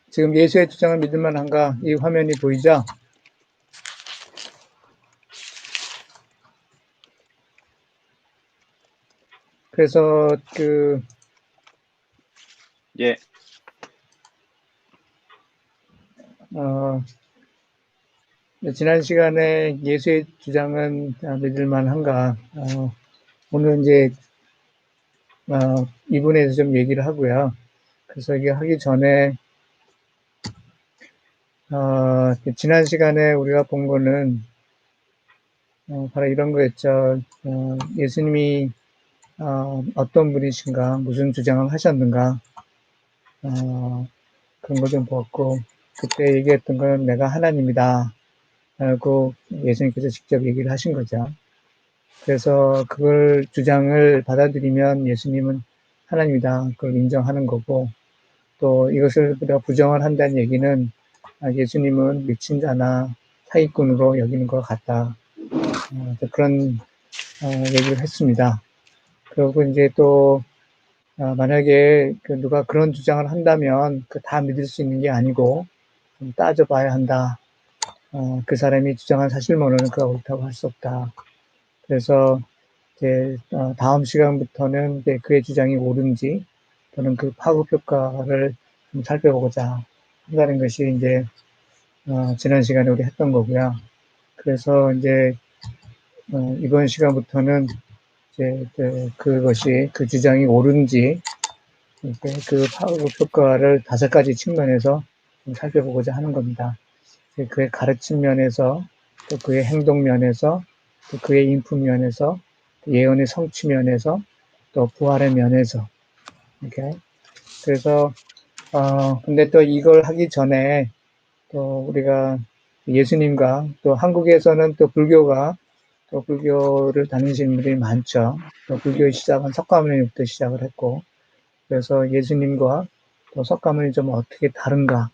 지금 예수의 주장을 믿을 만한가? 이 화면이 보이죠? 그래서 예. 지난 시간에 예수의 주장은 믿을 만한가? 오늘 이제 이 부분에서 좀 얘기를 하고요. 그래서 이게 하기 전에 지난 시간에 우리가 본 거는 바로 이런 거였죠. 예수님이 어떤 분이신가, 무슨 주장을 하셨는가, 그런 거 좀 보았고, 그때 얘기했던 건 내가 하나님이다 라고 예수님께서 직접 얘기를 하신 거죠. 그래서 그걸 주장을 받아들이면 예수님은 하나님이다, 그걸 인정하는 거고, 또 이것을 우리가 부정을 한다는 얘기는 예수님은 미친 자나 사기꾼으로 여기는 것 같다. 그런 얘기를 했습니다. 그리고 이제 또 만약에 누가 그런 주장을 한다면 다 믿을 수 있는 게 아니고 좀 따져봐야 한다. 그 사람이 주장한 사실만으로는 그가 옳다고 할 수 없다. 그래서 이제 다음 시간부터는 이제 그의 주장이 옳은지 또는 그 파급 효과를 좀 살펴보고자 한다는 것이 이제 지난 시간에 우리 했던 거고요. 그래서 이제 이번 시간부터는 이제 그것이 그 주장이 옳은지 그 파급 효과를 5가지 측면에서 좀 살펴보고자 하는 겁니다. 그의 가르침 면에서, 또 그의 행동 면에서, 또 그의 인품 면에서, 예언의 성취 면에서, 또 부활의 면에서. 이렇게. 그래서 근데 또 이걸 하기 전에 또 우리가 예수님과 또 한국에서는 또 불교를 다니시는 분들이 많죠. 또 불교의 시작은 석가모니부터 시작을 했고, 그래서 예수님과 또 석가모니 좀 어떻게 다른가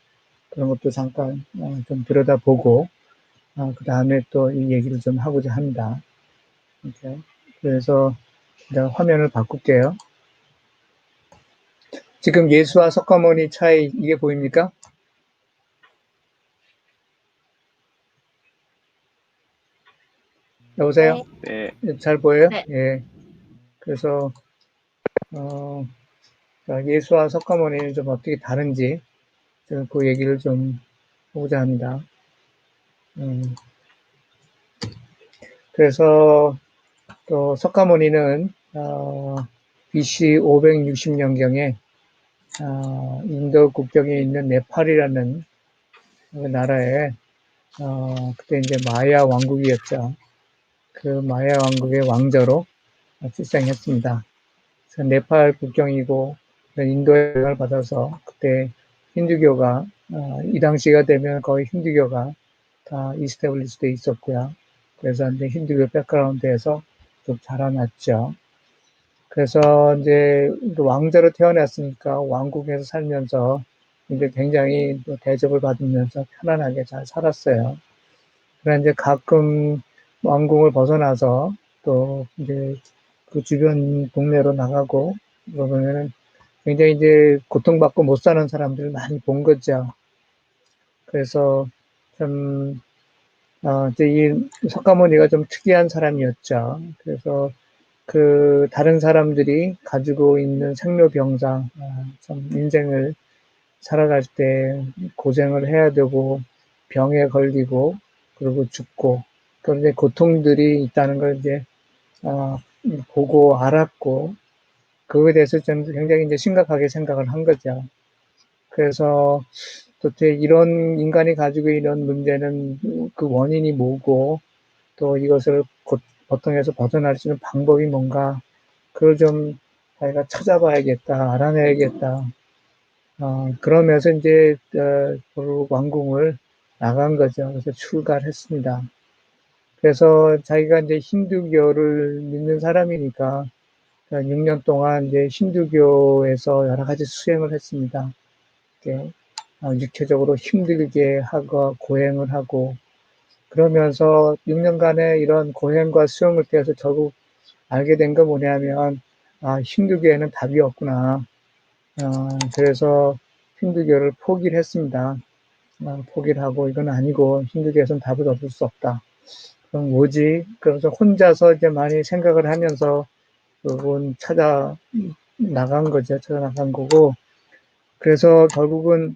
그런 것도 잠깐 좀 들여다보고 그 다음에 또 이 얘기를 좀 하고자 합니다. 이렇게. 그래서 제가 화면을 바꿀게요. 지금 예수와 석가모니 차이 이게 보입니까? 여보세요? 네. 잘 보여요? 네. 예. 그래서 예수와 석가모니는 좀 어떻게 다른지 그 얘기를 좀 보고자 합니다. 그래서 또 석가모니는 BC 560년경에 인도 국경에 있는 네팔이라는 그 나라에 그때 이제 마야 왕국이었죠. 그 마야 왕국의 왕자로 출생했습니다. 그래서 네팔 국경이고 인도에 영향을 받아서 그때 힌두교가 이 당시가 되면 거의 힌두교가 다 이스태블리시 돼 있었고요. 그래서 이제 힌두교 백그라운드에서 좀 자라났죠. 그래서 이제 왕자로 태어났으니까 왕국에서 살면서 이제 굉장히 대접을 받으면서 편안하게 잘 살았어요. 그러나 이제 가끔 왕궁을 벗어나서 또 이제 그 주변 동네로 나가고 그러면은 굉장히 이제 고통받고 못 사는 사람들을 많이 본 거죠. 그래서 참 이제 이 석가모니가 좀 특이한 사람이었죠. 그래서 그 다른 사람들이 가지고 있는 생로병사, 참 인생을 살아갈 때 고생을 해야 되고 병에 걸리고 그리고 죽고 그런 이제 고통들이 있다는 걸 이제 보고 알았고 그거에 대해서 좀 굉장히 이제 심각하게 생각을 한 거죠. 그래서 도대체 이런 인간이 가지고 있는 문제는 그 원인이 뭐고 또 이것을 고통에서 벗어날 수 있는 방법이 뭔가 그걸 좀 자기가 찾아봐야겠다, 알아내야겠다. 그러면서 이제 왕궁을 나간 거죠. 그래서 출가를 했습니다. 그래서 자기가 이제 힌두교를 믿는 사람이니까 6년 동안 이제 힌두교에서 여러 가지 수행을 했습니다. 육체적으로 힘들게 하고 고행을 하고 그러면서 6년간의 이런 고행과 수행을 통해서 결국 알게 된 건 뭐냐면 힌두교에는 답이 없구나. 그래서 힌두교를 포기를 했습니다. 포기를 하고 이건 아니고 힌두교에서는 답을 얻을 수 없다. 그럼 뭐지? 그래서 혼자서 이제 많이 생각을 하면서 그분 찾아 나간 거죠. 찾아 나간 거고. 그래서 결국은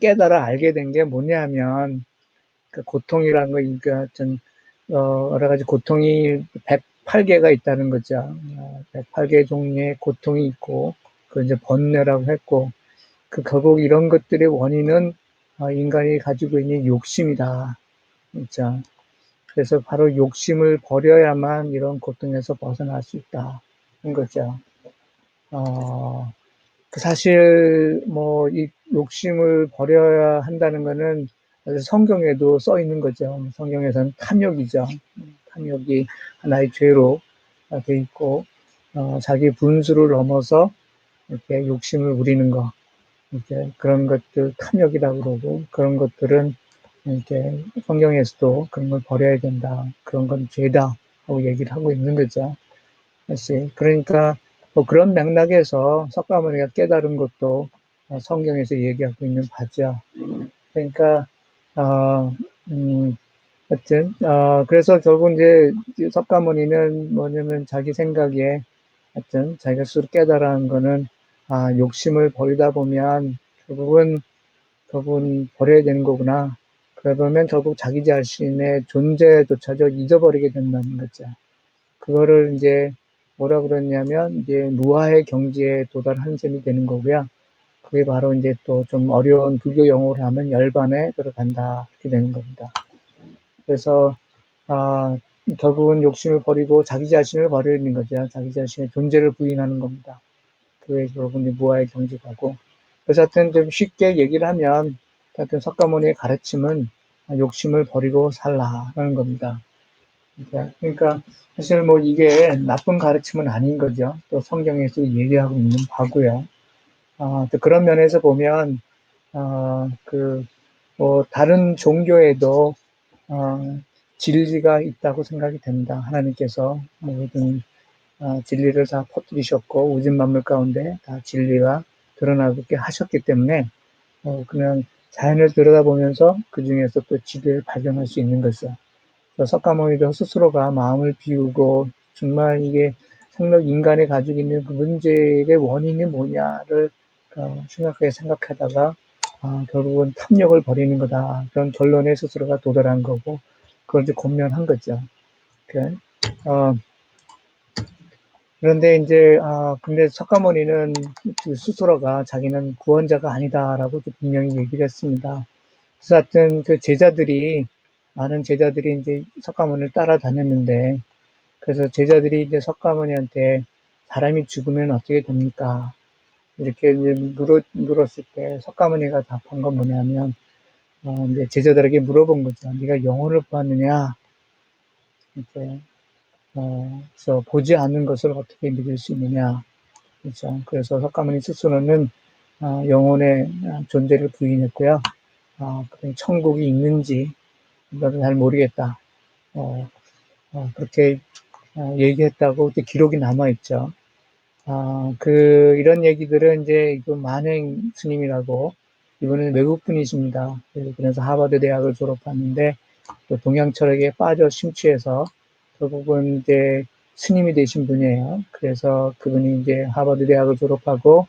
깨달아 알게 된 게 뭐냐면 그 고통이라는 거, 그러니까 여러 가지 고통이 108개가 있다는 거죠. 108개 종류의 고통이 있고, 그 이제 번뇌라고 했고, 그 결국 이런 것들의 원인은 인간이 가지고 있는 욕심이다. 진짜. 그래서 바로 욕심을 버려야만 이런 고통에서 벗어날 수 있다. 는 거죠. 어, 사실 이 욕심을 버려야 한다는 거는 성경에도 써 있는 거죠. 성경에서는 탐욕이죠. 탐욕이 하나의 죄로 돼 있고 자기 분수를 넘어서 이렇게 욕심을 부리는 거, 이제 그런 것들 탐욕이라고 그러고 그런 것들은 이렇게 성경에서도 그런 걸 버려야 된다. 그런 건 죄다 하고 얘기를 하고 있는 거죠. 사실 그러니까 그런 맥락에서 석가모니가 깨달은 것도 성경에서 얘기하고 있는 바죠. 그러니까 하여튼 그래서 결국 이제 석가모니는 뭐냐면 자기 생각에 하여튼 자기가 스스로 깨달은 거는 욕심을 버리다 보면 결국은 버려야 되는 거구나. 그러면 결국 자기 자신의 존재조차도 잊어버리게 된다는 거죠. 그거를 이제 뭐라 그랬냐면 이제 무아의 경지에 도달한 셈이 되는 거고요. 그게 바로 이제 또 좀 어려운 불교 용어로 하면 열반에 들어간다 이렇게 되는 겁니다. 그래서 결국은 욕심을 버리고 자기 자신을 버리는 거죠. 자기 자신의 존재를 부인하는 겁니다. 그게 결국은 무아의 경지가고. 그래서 하여튼 좀 쉽게 얘기를 하면 하여튼 석가모니의 가르침은 욕심을 버리고 살라라는 겁니다. 그러니까 사실 이게 나쁜 가르침은 아닌 거죠. 또 성경에서 얘기하고 있는 바고요. 또 그런 면에서 보면 다른 종교에도 진리가 있다고 생각이 됩니다. 하나님께서 모든 진리를 다 퍼뜨리셨고 우주 만물 가운데 다 진리가 드러나게 하셨기 때문에 그냥 자연을 들여다보면서 그 중에서 또 진리를 발견할 수 있는 거죠. 석가모니도 스스로가 마음을 비우고 정말 이게 생각 인간이 가지고 있는 그 문제의 원인이 뭐냐를 생각하다가 결국은 탐욕을 버리는 거다. 그런 결론에 스스로가 도달한 거고 그걸 이제 권면한 거죠. 그런데 이제 근데 석가모니는 그 스스로가 자기는 구원자가 아니다라고 분명히 얘기를 했습니다. 그래서 하여튼 그 많은 제자들이 이제 석가모니를 따라다녔는데, 그래서 제자들이 이제 석가모니한테 사람이 죽으면 어떻게 됩니까? 이렇게 이제 물었을 때 석가모니가 답한 건 뭐냐면, 이제 제자들에게 물어본 거죠. 네가 영혼을 보았느냐? 이제, 그래서 보지 않는 것을 어떻게 믿을 수 있느냐? 그렇죠. 그래서 석가모니 스스로는 영혼의 존재를 부인했고요. 천국이 있는지 나도 잘 모르겠다. 그렇게 얘기했다고 기록이 남아있죠. 이런 얘기들은 이제 만행 스님이라고, 이분은 외국 분이십니다. 그래서 하버드 대학을 졸업했는데, 또 동양 철학에 빠져 심취해서, 결국은 이제 스님이 되신 분이에요. 그래서 그분이 이제 하버드 대학을 졸업하고,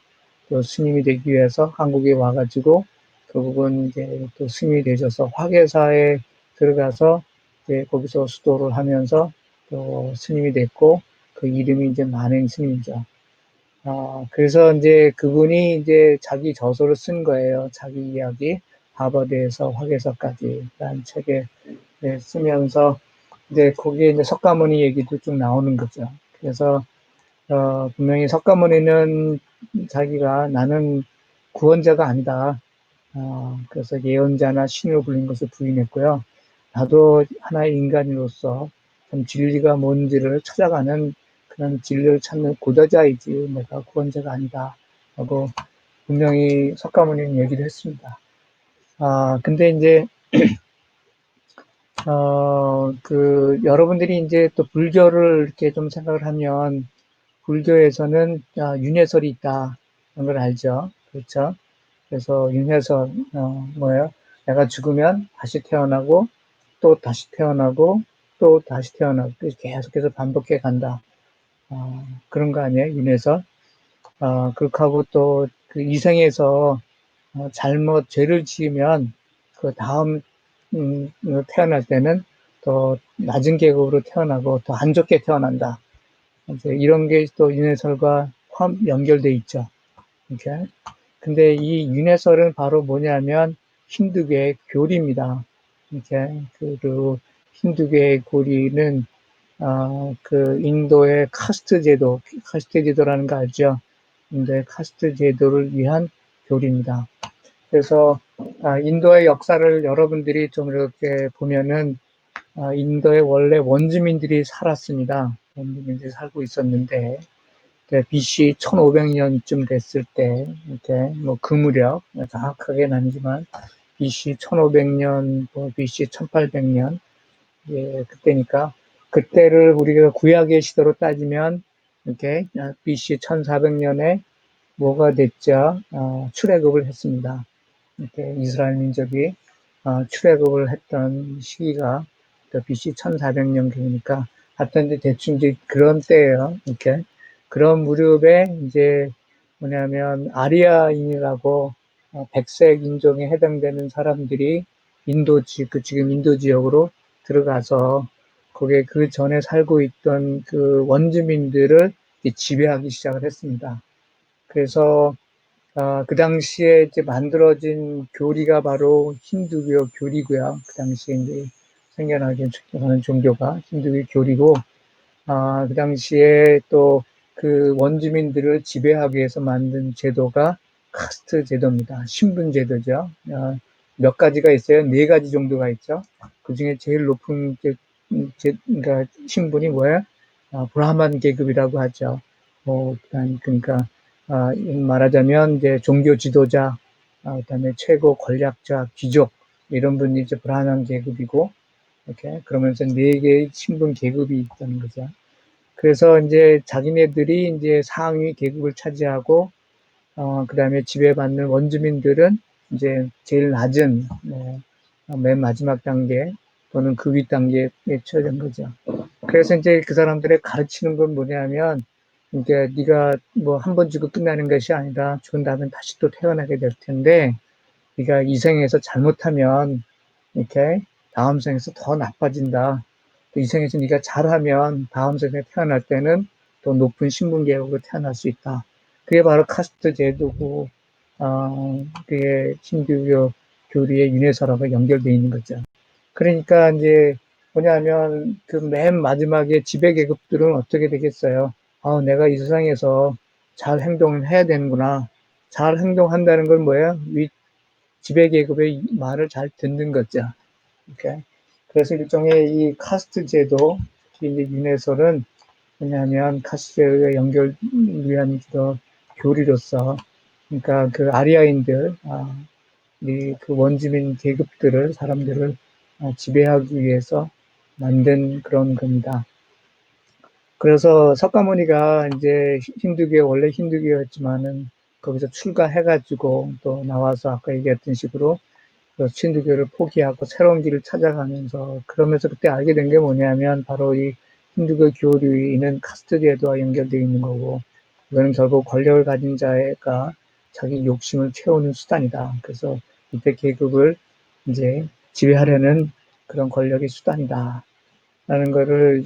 또 스님이 되기 위해서 한국에 와가지고, 결국은 이제 또 스님이 되셔서 화계사에 들어가서, 이제 거기서 수도를 하면서 또 스님이 됐고, 그 이름이 이제 만행 스님이죠. 그래서 이제 그분이 이제 자기 저서를 쓴 거예요. 자기 이야기. 하버드에서 화계서까지 라는 책에 쓰면서 이제 거기에 이제 석가모니 얘기도 쭉 나오는 거죠. 그래서 분명히 석가모니는 자기가 나는 구원자가 아니다. 그래서 예언자나 신으로 불린 것을 부인했고요. 나도 하나의 인간으로서 좀 진리가 뭔지를 찾아가는 그런 진리를 찾는 고도자이지 내가 구원자가 아니다. 라고 분명히 석가모니는 얘기를 했습니다. 근데 이제, 여러분들이 이제 또 불교를 이렇게 좀 생각을 하면, 불교에서는 윤회설이 있다. 그런 걸 알죠. 그렇죠. 그래서 윤회설, 뭐예요? 내가 죽으면 다시 태어나고, 또 다시 태어나고, 또 다시 태어나고, 계속해서 반복해 간다. 그런 거 아니에요? 윤회설. 그렇게 하고 또 그 이생에서 잘못 죄를 지으면 그 다음 태어날 때는 더 낮은 계급으로 태어나고 더 안 좋게 태어난다. 이제 이런 게 또 윤회설과 연결돼 있죠. 이렇게. 근데 이 윤회설은 바로 뭐냐면 힌두교의 교리입니다. 이렇게 그 힌두교의 교리는 그 인도의 카스트 제도라는 거 알죠? 인도의 카스트 제도를 위한 교리입니다. 그래서 인도의 역사를 여러분들이 좀 이렇게 보면은 인도에 원래 원주민들이 살았습니다. 원주민들이 살고 있었는데 BC 1500년쯤 됐을 때 이렇게 뭐 그 무렵 정확하게는 아니지만 BC 1500년, 뭐 BC 1800년 예, 그때니까 그때를 우리가 구약의 시대로 따지면 이렇게 BC 1400년에 뭐가 됐죠? 출애굽을 했습니다. 이렇게 이스라엘 민족이 출애굽을 했던 시기가 BC 1400년경이니까 하여튼 이제 대충 이제 그런 때예요. 이렇게 그런 무렵에 이제 뭐냐면 아리아인이라고 백색 인종에 해당되는 사람들이 지금 인도 지역으로 들어가서 거기에 그 전에 살고 있던 그 원주민들을 지배하기 시작을 했습니다. 그래서 그 당시에 이제 만들어진 교리가 바로 힌두교 교리고요. 그 당시에 이제 생겨나게 하는 종교가 힌두교 교리고, 그 당시에 또 그 원주민들을 지배하기 위해서 만든 제도가 카스트 제도입니다. 신분 제도죠. 몇 가지가 있어요. 네 가지 정도가 있죠. 그 중에 제일 높은 그러니까 신분이 뭐예요? 브라만 계급이라고 하죠. 그러니까 말하자면 이제 종교 지도자, 그다음에 최고 권력자, 귀족 이런 분이 이제 브라만 계급이고 이렇게 그러면서 네 개의 신분 계급이 있다는 거죠. 그래서 이제 자기네들이 이제 상위 계급을 차지하고 그다음에 지배받는 원주민들은 이제 제일 낮은 맨 마지막 단계 또는 그 윗 단계에 처해진 거죠. 그래서 이제 그 사람들의 가르치는 건 뭐냐면 이제 네가 뭐 한 번 죽고 끝나는 것이 아니라 죽은 다음에 다시 또 태어나게 될 텐데 네가 이 생에서 잘못하면 이렇게 다음 생에서 더 나빠진다. 또 이 생에서 네가 잘하면 다음 생에 태어날 때는 더 높은 신분 계급으로 태어날 수 있다. 그게 바로 카스트 제도고 그게 힌두교 교리의 윤회설하고 연결되어 있는 거죠. 그러니까 이제 뭐냐면 그 맨 마지막에 지배 계급들은 어떻게 되겠어요? 내가 이 세상에서 잘 행동을 해야 되는구나. 잘 행동한다는 건 뭐예요? 지배 계급의 말을 잘 듣는 거죠. 이렇게. 그래서 일종의 이 카스트 제도, 이제 윤회설은 뭐냐면 카스트에 연결 위한 교리로서, 그러니까 그 아리아인들, 그 원주민 계급들을, 사람들을 지배하기 위해서 만든 그런 겁니다. 그래서 석가모니가 이제 원래 힌두교였지만은 거기서 출가해가지고 또 나와서 아까 얘기했던 식으로 힌두교를 포기하고 새로운 길을 찾아가면서 그러면서 그때 알게 된 게 뭐냐면 바로 이 힌두교 교리는 카스트 제도와 연결되어 있는 거고 이거는 결국 권력을 가진 자가 자기 욕심을 채우는 수단이다. 그래서 이때 계급을 이제 지배하려는 그런 권력의 수단이다. 라는 거를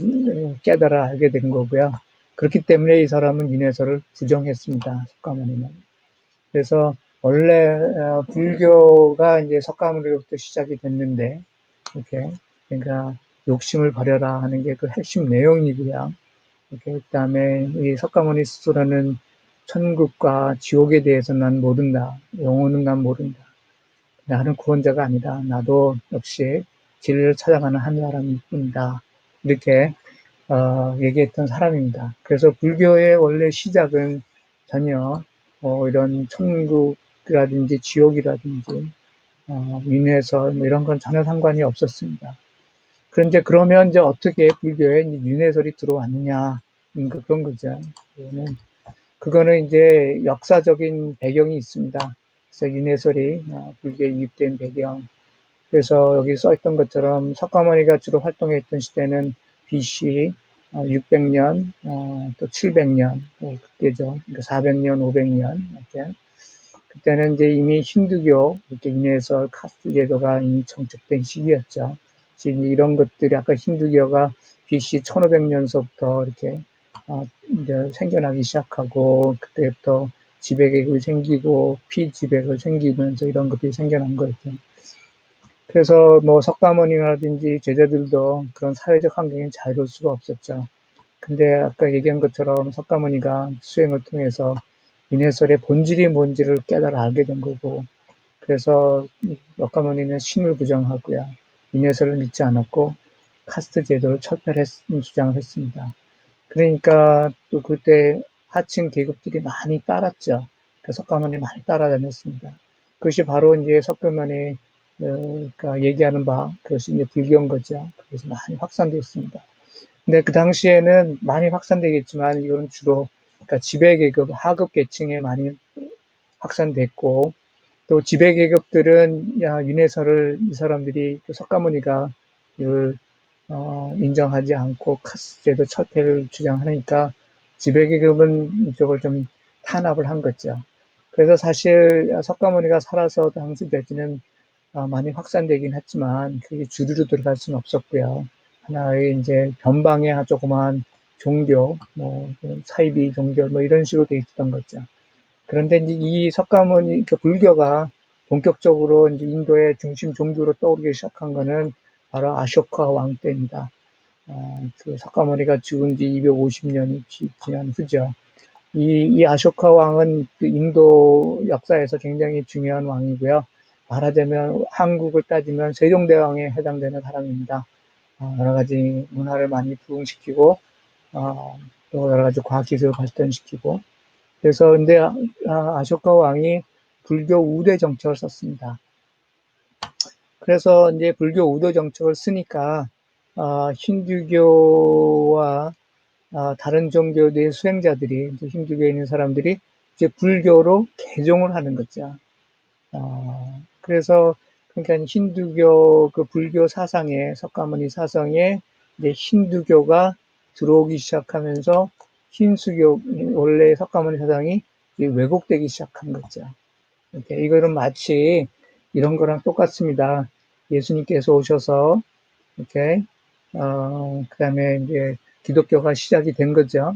깨달아 알게 된 거고요. 그렇기 때문에 이 사람은 윤회설을 부정했습니다. 석가모니는. 그래서 원래 불교가 이제 석가모니로부터 시작이 됐는데 이렇게 그러니까 욕심을 버려라 하는 게 그 핵심 내용이고요. 이렇게 그다음에 이 석가모니 스스로는 천국과 지옥에 대해서 난 모른다. 영혼은 난 모른다. 나는 구원자가 아니다. 나도 역시 진리를 찾아가는 한 사람일 뿐이다. 이렇게 얘기했던 사람입니다. 그래서 불교의 원래 시작은 전혀 이런 천국이라든지 지옥이라든지 윤회설 뭐 이런 건 전혀 상관이 없었습니다. 그런데 그러면 이제 어떻게 불교에 윤회설이 들어왔느냐 그런 거죠. 그거는 이제 역사적인 배경이 있습니다. 그래서 윤회설이 불교에 유입된 배경. 그래서 여기 써있던 것처럼 석가모니가 주로 활동했던 시대는 BC 600년, 또 700년, 그때죠. 그러니까 400년, 500년, 이렇게. 그때는 이제 이미 힌두교, 이렇게 인해서 카스트 제도가 이미 정착된 시기였죠. 지금 이런 것들이 아까 힌두교가 BC 1500년서부터 이렇게 이제 생겨나기 시작하고 그때부터 지배계급이 생기고 피지배가 생기면서 이런 것들이 생겨난 거였죠. 그래서 뭐 석가모니라든지 제자들도 그런 사회적 환경에 자유로울 수가 없었죠. 근데 아까 얘기한 것처럼 석가모니가 수행을 통해서 인해설의 본질이 뭔지를 깨달아 알게 된 거고, 그래서 석가모니는 신을 부정하고요, 인해설을 믿지 않았고 카스트 제도를 철폐했 주장을 했습니다. 그러니까 또 그때 하층 계급들이 많이 따랐죠. 그 석가모니 많이 따라다녔습니다. 그것이 바로 이제 석가모니 그러니까 얘기하는 바, 그것이 이제 불교인 거죠. 그래서 많이 확산되었습니다. 근데 그 당시에는 많이 확산되겠지만 이건 주로 그러니까 지배계급, 하급 계층에 많이 확산됐고, 또 지배계급들은 윤회설을 이 사람들이 석가모니가 이걸 인정하지 않고 카스제도 철폐를 주장하니까 지배계급은 이쪽을 좀 탄압을 한 거죠. 그래서 사실 석가모니가 살아서 당시까지는 많이 확산되긴 했지만 그게 주류로 들어갈 수는 없었고요. 하나의 이제 변방의 조그마한 종교, 뭐 사이비 종교 뭐 이런 식으로 돼 있었던 거죠. 그런데 이제 이 석가모니 그 불교가 본격적으로 이제 인도의 중심 종교로 떠오르기 시작한 거는 바로 아쇼카 왕 때입니다. 그 석가모니가 죽은 지 250년이 지난 후죠. 이 아쇼카 왕은 그 인도 역사에서 굉장히 중요한 왕이고요. 말하자면 한국을 따지면 세종대왕에 해당되는 사람입니다. 여러 가지 문화를 많이 부흥시키고, 또 여러 가지 과학기술을 발전시키고, 그래서 근데 아쇼카 왕이 불교 우대 정책을 썼습니다. 그래서 이제 불교 우대 정책을 쓰니까 힌두교와 다른 종교의 수행자들이, 이제 힌두교에 있는 사람들이 이제 불교로 개종을 하는 거죠. 그래서 그러니까 힌두교 그 불교 사상에, 석가모니 사상에 이제 힌두교가 들어오기 시작하면서 힌수교, 원래 석가모니 사상이 왜곡되기 시작한 거죠. 이렇게 이거는 마치 이런 거랑 똑같습니다. 예수님께서 오셔서 이렇게 그다음에 이제 기독교가 시작이 된 거죠.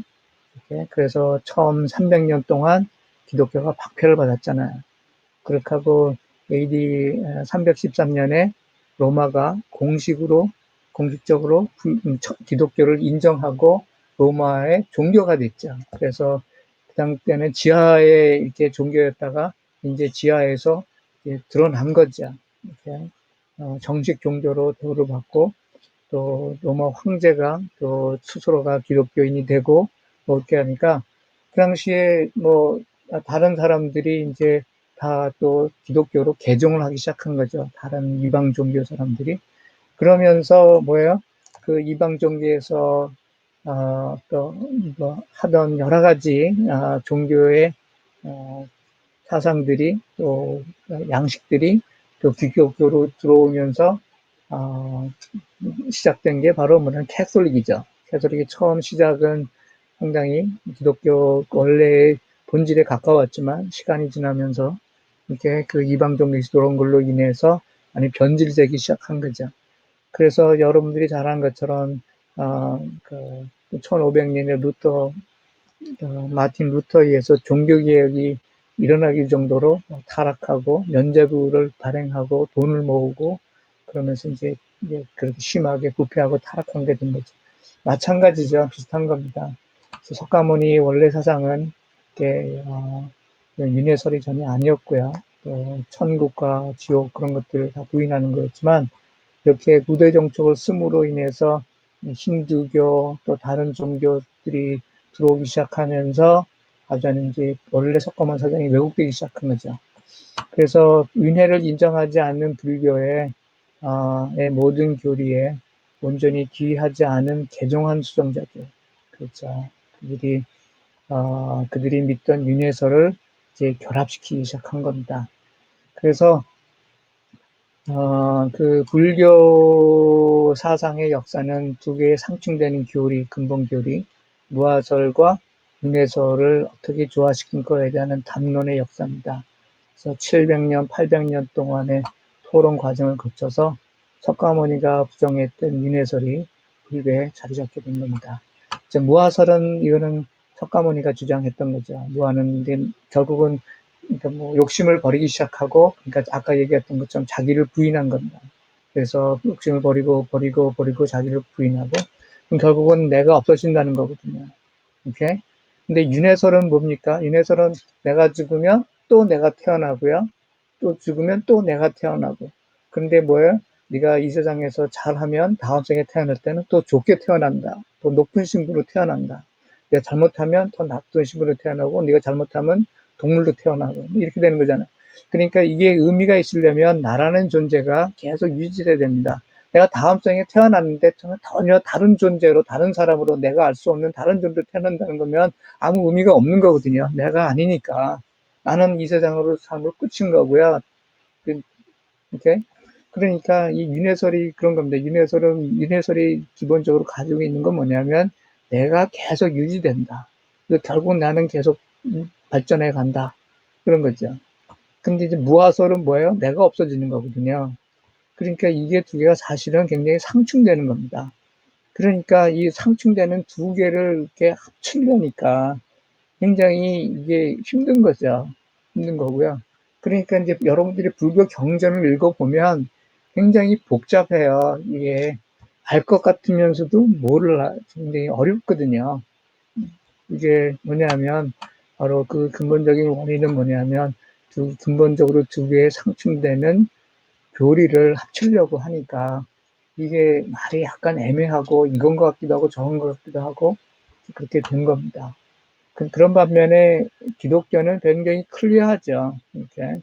이렇게. 그래서 처음 300년 동안 기독교가 박해를 받았잖아요. 그렇게 하고 AD 313년에 로마가 공식적으로 기독교를 인정하고 로마의 종교가 됐죠. 그래서 그 당시에는 지하에 이렇게 종교였다가 이제 지하에서 이제 드러난 거죠. 이렇게 정식 종교로 대우를 받고, 또 로마 황제가 또 스스로가 기독교인이 되고 뭐 이렇게 하니까 그 당시에 뭐 다른 사람들이 이제 다 또 기독교로 개종을 하기 시작한 거죠. 다른 이방 종교 사람들이. 그러면서 뭐예요? 그 이방 종교에서 또 뭐 하던 여러 가지 종교의 사상들이, 또 양식들이 또 기독교로 들어오면서 시작된 게 바로 뭐냐면 캐톨릭이죠. 캐톨릭이 처음 시작은 상당히 기독교 원래의 본질에 가까웠지만 시간이 지나면서 이렇게 그 이방 종교에서 들어온 걸로 인해서 많이 변질되기 시작한 거죠. 그래서 여러분들이 잘 아는 것처럼 그 1500년에 마틴 루터에 의해서 종교개혁이 일어나기 정도로 타락하고 면죄부를 발행하고 돈을 모으고 그러면서 이제 그렇게 심하게 부패하고 타락한 게 된 거죠. 마찬가지죠. 비슷한 겁니다. 그래서 석가모니 원래 사상은 이렇게 윤회설이 전혀 아니었고요. 또 천국과 지옥 그런 것들을 다 부인하는 거였지만, 이렇게 구대 정책을 씀으로 인해서 힌두교 또 다른 종교들이 들어오기 시작하면서 아주 이제 원래 석가모니 사상이 왜곡되기 시작한 거죠. 그래서 윤회를 인정하지 않는 불교의 모든 교리에 온전히 귀의하지 않은 개종한 수정자들, 그렇죠. 그들이 그들이 믿던 윤회설을 이제 결합시키기 시작한 겁니다. 그래서 그 불교 사상의 역사는 두 개의 상충되는 교리, 근본 교리, 무아설과 윤회설을 어떻게 조화시킨 거에 대한 담론의 역사입니다. 그래서 700년, 800년 동안의 토론 과정을 거쳐서 석가모니가 부정했던 윤회설이 불교에 자리 잡게 된 겁니다. 이제 무아설은 이거는 석가모니가 주장했던 거죠. 무아는 결국은 그러니까 뭐 욕심을 버리기 시작하고, 그러니까 아까 얘기했던 것처럼 자기를 부인한 겁니다. 그래서 욕심을 버리고 자기를 부인하고, 그럼 결국은 내가 없어진다는 거거든요. 오케이? 근데 윤회설은 뭡니까? 윤회설은 내가 죽으면 또 내가 태어나고요. 또 죽으면 또 내가 태어나고. 그런데 뭐예요? 네가 이 세상에서 잘하면 다음 생에 태어날 때는 또 좋게 태어난다. 더 높은 신분으로 태어난다. 네가 잘못하면 더 나쁜 신분으로 태어나고, 네가 잘못하면 동물로 태어나고, 이렇게 되는 거잖아요. 그러니까 이게 의미가 있으려면 나라는 존재가 계속 유지돼야 됩니다. 내가 다음 생에 태어났는데 전혀 다른 존재로, 다른 사람으로, 내가 알 수 없는 다른 존재로 태어난다는 거면 아무 의미가 없는 거거든요. 내가 아니니까. 나는 이 세상으로 삶을 끝인 거고요. 이렇게. 그러니까 이 윤회설이 그런 겁니다. 윤회설이 기본적으로 가지고 있는 건 뭐냐면 내가 계속 유지된다. 결국 나는 계속 발전해 간다. 그런 거죠. 근데 이제 무아설은 뭐예요? 내가 없어지는 거거든요. 그러니까 이게 두 개가 사실은 굉장히 상충되는 겁니다. 그러니까 이 상충되는 두 개를 이렇게 합치려니까 굉장히 이게 힘든 거죠. 힘든 거고요. 그러니까 이제 여러분들이 불교 경전을 읽어보면 굉장히 복잡해요. 이게 알 것 같으면서도 몰라. 굉장히 어렵거든요. 이게 뭐냐면 바로 그 근본적인 원인은 뭐냐면 근본적으로 두 개의 상충되는 교리를 합치려고 하니까 이게 말이 약간 애매하고 이건 것 같기도 하고 저건 것 같기도 하고 그렇게 된 겁니다. 그런 반면에 기독교는 굉장히 클리어하죠. 이렇게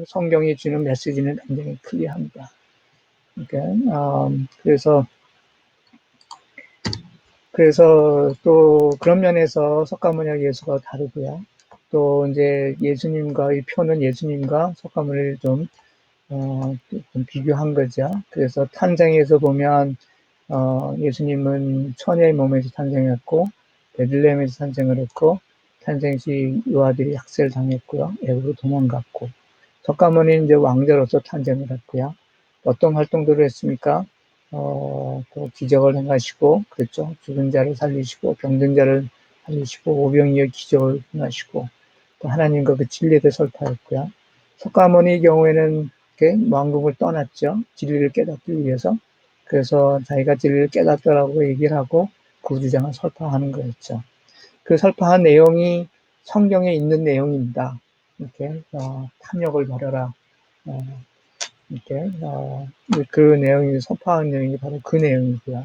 성경이 주는 메시지는 굉장히 클리어합니다. 이렇게 그래서 또 그런 면에서 석가모니와 예수가 다르고요. 또 이제 예수님과 이 표는 예수님과 석가모니를 좀 비교한 거죠. 그래서 탄생에서 보면 예수님은 처녀의 몸에서 탄생했고 베들레헴에서 탄생을 했고 탄생 시 유아들이 학살을 당했고요. 애굽으로 도망갔고 석가모니는 이제 왕자로서 탄생을 했고요. 어떤 활동들을 했습니까? 또 기적을 행하시고 그렇죠. 죽은 자를 살리시고 병든 자를 살리시고 오병이어 기적을 행하시고 또 하나님과 그 진리에 대해 설파했고요. 석가모니의 경우에는 왕궁을 떠났죠. 진리를 깨닫기 위해서. 그래서 자기가 진리를 깨닫더라고 얘기를 하고 그 주장을 설파하는 거였죠. 그 설파한 내용이 성경에 있는 내용입니다. 이렇게 탐욕을 버려라. 이렇게 그 내용이 설파한 내용이 바로 그 내용이고요.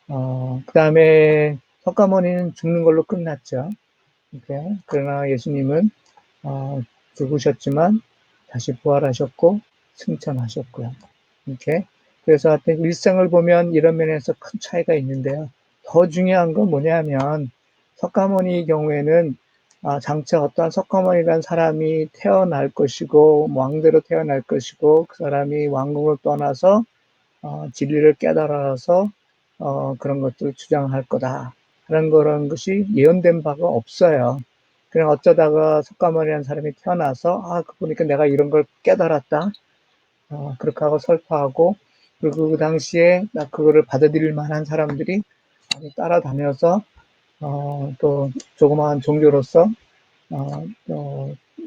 그 다음에 석가모니는 죽는 걸로 끝났죠. 이렇게. 그러나 예수님은 죽으셨지만 다시 부활하셨고 승천하셨고요. 이렇게. 그래서 하여튼 일생을 보면 이런 면에서 큰 차이가 있는데요. 더 중요한 건 뭐냐면 석가모니의 경우에는 장차 어떠한 석가모니라는 사람이 태어날 것이고 왕대로 태어날 것이고 그 사람이 왕궁을 떠나서 진리를 깨달아서 그런 것들을 주장할 거다. 그런 것이 예언된 바가 없어요. 그냥 어쩌다가 석가모니라는 사람이 태어나서 그 보니까 내가 이런 걸 깨달았다. 그렇게 하고 설파하고 그리고 그 당시에 그거를 받아들일 만한 사람들이 많이 따라다녀서 또 조그마한 종교로서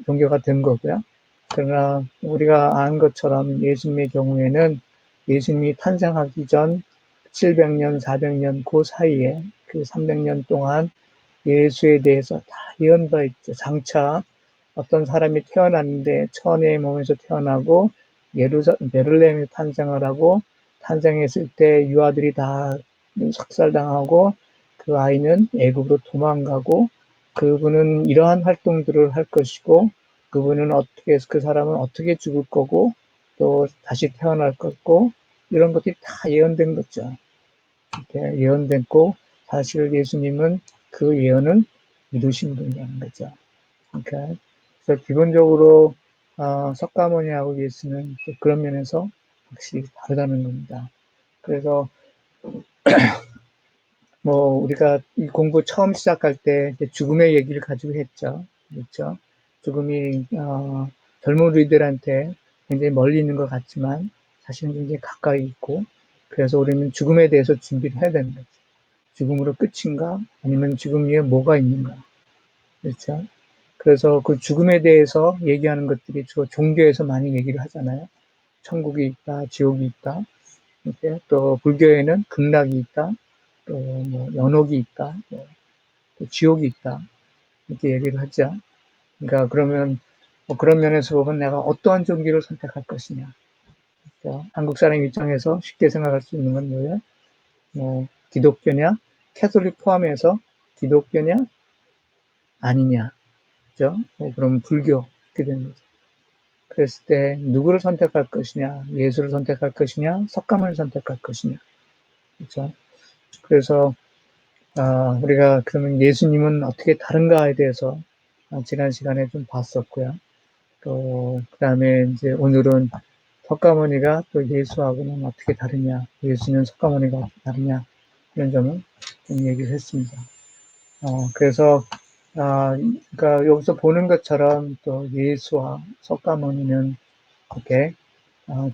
종교가 된 거고요. 그러나 우리가 아는 것처럼 예수님의 경우에는 예수님이 탄생하기 전 700년, 400년 그 사이에 그 300년 동안 예수에 대해서 다 예언바 있죠. 장차 어떤 사람이 태어났는데 처녀의 몸에서 태어나고 베들레헴에 탄생을 하고 탄생했을 때 유아들이 다 삭살당하고 그 아이는 애굽으로 도망가고 그분은 이러한 활동들을 할 것이고 그분은 그 사람은 어떻게 죽을 거고 또 다시 태어날 거고 이런 것들이 다 예언된 거죠. 이렇게 예언됐고 사실 예수님은 그 예언을 믿으신 분이라는 거죠. 그러니까 그래서 기본적으로 석가모니하고 예수는 또 그런 면에서 확실히 다르다는 겁니다. 그래서 뭐 우리가 이 공부 처음 시작할 때 죽음의 얘기를 가지고 했죠. 그렇죠? 죽음이 젊은 우리들한테 굉장히 멀리 있는 것 같지만 사실은 굉장히 가까이 있고, 그래서 우리는 죽음에 대해서 준비를 해야 되는 거죠. 죽음으로 끝인가? 아니면 죽음 위에 뭐가 있는가? 그렇죠? 그래서 그 죽음에 대해서 얘기하는 것들이 주로 종교에서 많이 얘기를 하잖아요. 천국이 있다, 지옥이 있다. 이렇게 또 불교에는 극락이 있다, 또 뭐 연옥이 있다, 또 지옥이 있다. 이렇게 얘기를 하죠. 그러니까 그러면 뭐 그런 면에서 보면 내가 어떠한 종교를 선택할 것이냐. 그러니까 한국 사람 입장에서 쉽게 생각할 수 있는 건 뭐예요? 뭐 기독교냐, 캐톨릭 포함해서 기독교냐, 아니냐, 그죠? 그럼 불교 이렇게 되는 거죠. 그랬을 때 누구를 선택할 것이냐, 예수를 선택할 것이냐, 석가모니를 선택할 것이냐, 그렇죠? 그래서 우리가 그러면 예수님은 어떻게 다른가에 대해서 지난 시간에 좀 봤었고요. 또 그다음에 이제 오늘은 석가모니가 또 예수하고는 어떻게 다르냐, 예수는 석가모니가 어떻게 다르냐 이런 점을 좀 얘기를 했습니다. 그래서 그러니까 여기서 보는 것처럼 또 예수와 석가모니는 이렇게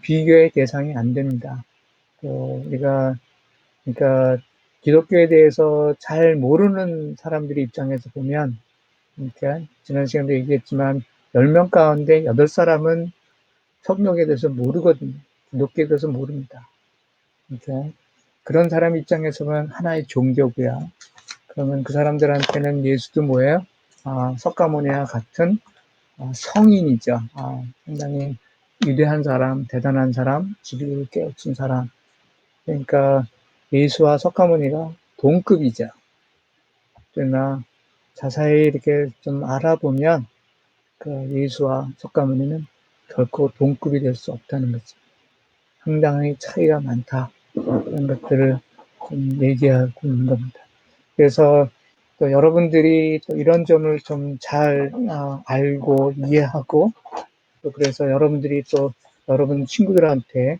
비교의 대상이 안 됩니다. 또 우리가 그러니까 기독교에 대해서 잘 모르는 사람들의 입장에서 보면, 그러니까 지난 시간도 얘기했지만 10명 가운데 8사람은 성경에 대해서 모르거든요. 기독교에 대해서 모릅니다. 그러니까 그런 사람 입장에서는 하나의 종교고요. 그러면 그 사람들한테는 예수도 뭐예요? 석가모니와 같은 성인이죠. 상당히 위대한 사람, 대단한 사람, 지리를 깨우친 사람. 그러니까 예수와 석가모니가 동급이죠. 그러나 자세히 이렇게 좀 알아보면 그 예수와 석가모니는 결코 동급이 될 수 없다는 거죠. 상당히 차이가 많다. 이런 것들을 좀 얘기하고 있는 겁니다. 그래서 또 여러분들이 또 이런 점을 좀 잘 알고 이해하고, 또 그래서 여러분들이 또 여러분 친구들한테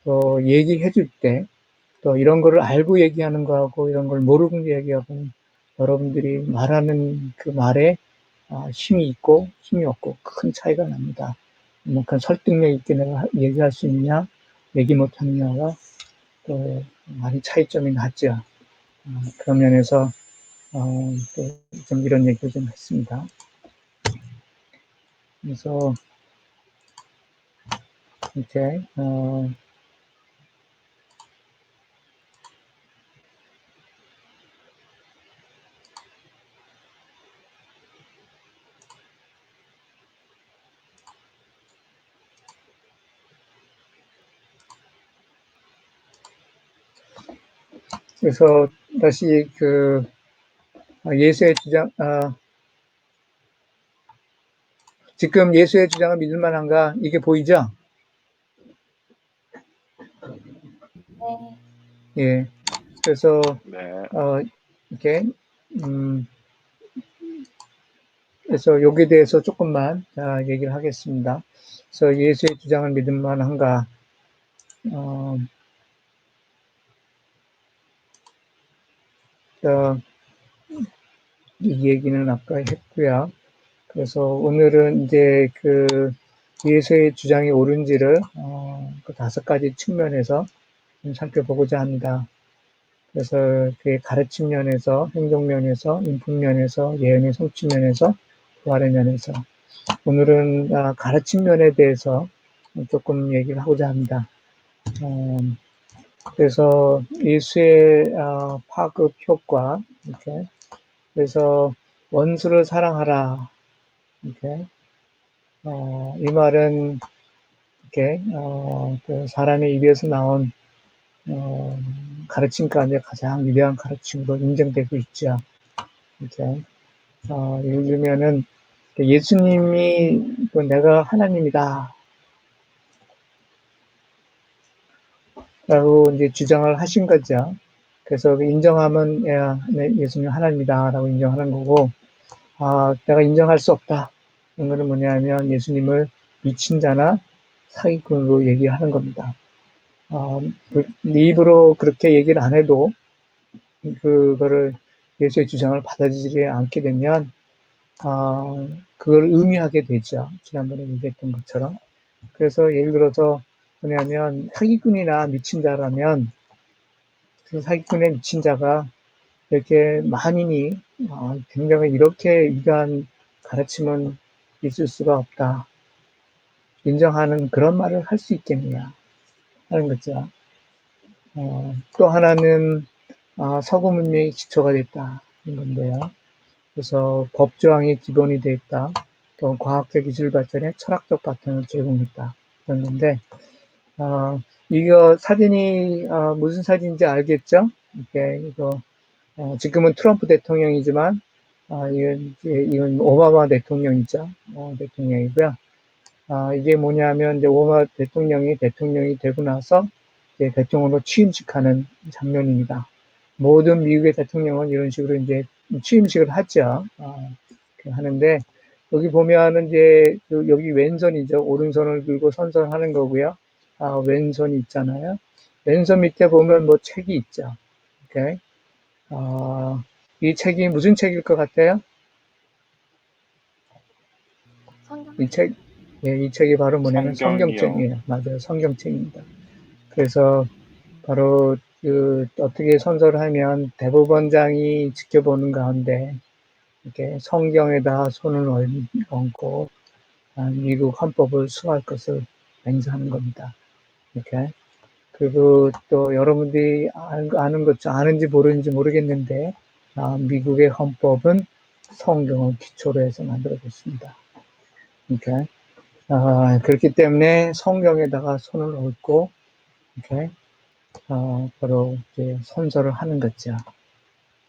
또 얘기해 줄 때 또 이런 거를 알고 얘기하는 거하고 이런 걸 모르고 얘기하고 여러분들이 말하는 그 말에 힘이 있고 힘이 없고 큰 차이가 납니다. 그만큼 설득력 있게 내가 얘기할 수 있냐, 얘기 못하느냐가 또 많이 차이점이 나죠. 그런 면에서 또 좀 이런 얘기를 좀 했습니다. 그래서 이제 그래서 다시 그 예수의 주장, 지금 예수의 주장을 믿을 만한가 이게 보이죠? 네. 예. 그래서 네. 이렇게 그래서 여기에 대해서 조금만 얘기를 하겠습니다. 그래서 예수의 주장을 믿을 만한가? 이 얘기는 아까 했고요. 그래서 오늘은 이제 그 예수의 주장이 옳은지를 그 5가지 측면에서 좀 살펴보고자 합니다. 그래서 그 가르침 면에서, 행동 면에서, 인품 면에서, 예언의 성취 면에서, 부활의 면에서. 오늘은 가르침 면에 대해서 조금 얘기를 하고자 합니다. 그래서 예수의 파급 효과, 이렇게. 그래서 원수를 사랑하라, 이렇게. 이 말은 이렇게 그 사람의 입에서 나온 가르침 가운데 가장 위대한 가르침으로 인정되고 있죠. 이렇게 예를 들면은 예수님이 내가 하나님이다 라고 이제 주장을 하신 거죠. 그래서 그 인정하면 야, 네, 예수님 하나님이다라고 인정하는 거고, 내가 인정할 수 없다. 이런 거는 뭐냐면 예수님을 미친 자나 사기꾼으로 얘기하는 겁니다. 네 입으로 그렇게 얘기를 안 해도 그거를 예수의 주장을 받아들이지 않게 되면 그걸 의미하게 되죠. 지난번에 얘기했던 것처럼. 그래서 예를 들어서 뭐냐면 사기꾼이나 미친 자라면 그 사기꾼의 미친 자가 이렇게 만인이 굉장히 이렇게 위대한 가르침은 있을 수가 없다. 인정하는 그런 말을 할 수 있겠느냐 하는 거죠. 또 하나는 서구 문명의 기초가 됐다 는 건데요. 그래서 법조항의 기본이 됐다. 또 과학적 기술 발전에 철학적 바탕을 제공했다. 그런 건데 이거 사진이 무슨 사진인지 알겠죠? 이거 지금은 트럼프 대통령이지만 이건 오바마 대통령이죠. 대통령이고요. 이게 뭐냐면 이제 오바마 대통령이 되고 나서 이제 대통령으로 취임식하는 장면입니다. 모든 미국의 대통령은 이런 식으로 이제 취임식을 하죠. 하는데 여기 보면은 이제 여기 왼손이죠. 오른손을 들고 선선하는 거고요. 왼손이 있잖아요. 왼손 밑에 보면 뭐 책이 있죠. 오케이. 이 책이 무슨 책일 것 같아요? 성경. 이 책, 예, 이 책이 바로 뭐냐면 성경이요. 성경책이에요. 맞아요. 성경책입니다. 그래서 바로 어떻게 선서를 하면 대법원장이 지켜보는 가운데 이렇게 성경에다 손을 얹고 미국 헌법을 수호할 것을 맹세하는 겁니다. 이렇게. 그리고 또 여러분들이 아는 것좀 아는지 모르는지 모르겠는데 미국의 헌법은 성경을 기초로 해서 만들어졌습니다. 이렇게. 그렇기 때문에 성경에다가 손을 얹고 이렇게 바로 이제 선서를 하는 거죠.